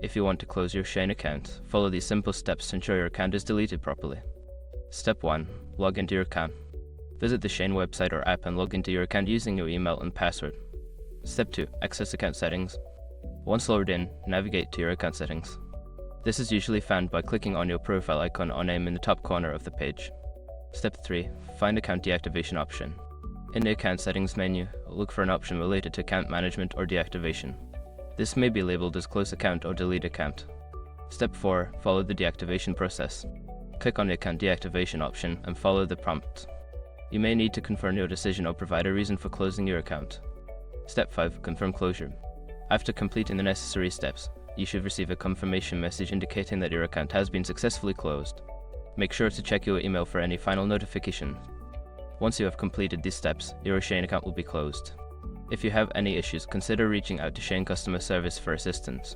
If you want to close your SHEIN account, follow these simple steps to ensure your account is deleted properly. Step 1. Log into your account. Visit the SHEIN website or app and log into your account using your email and password. Step 2. Access account settings. Once logged in, navigate to your account settings. This is usually found by clicking on your profile icon or name in the top corner of the page. Step 3. Find account deactivation option. In the account settings menu, look for an option related to account management or deactivation. This may be labeled as close account or delete account. Step 4. Follow the deactivation process. Click on the account deactivation option and follow the prompt. You may need to confirm your decision or provide a reason for closing your account. Step 5. Confirm closure. After completing the necessary steps, you should receive a confirmation message indicating that your account has been successfully closed. Make sure to check your email for any final notification. Once you have completed these steps, your SHEIN account will be closed. If you have any issues, consider reaching out to SHEIN customer service for assistance.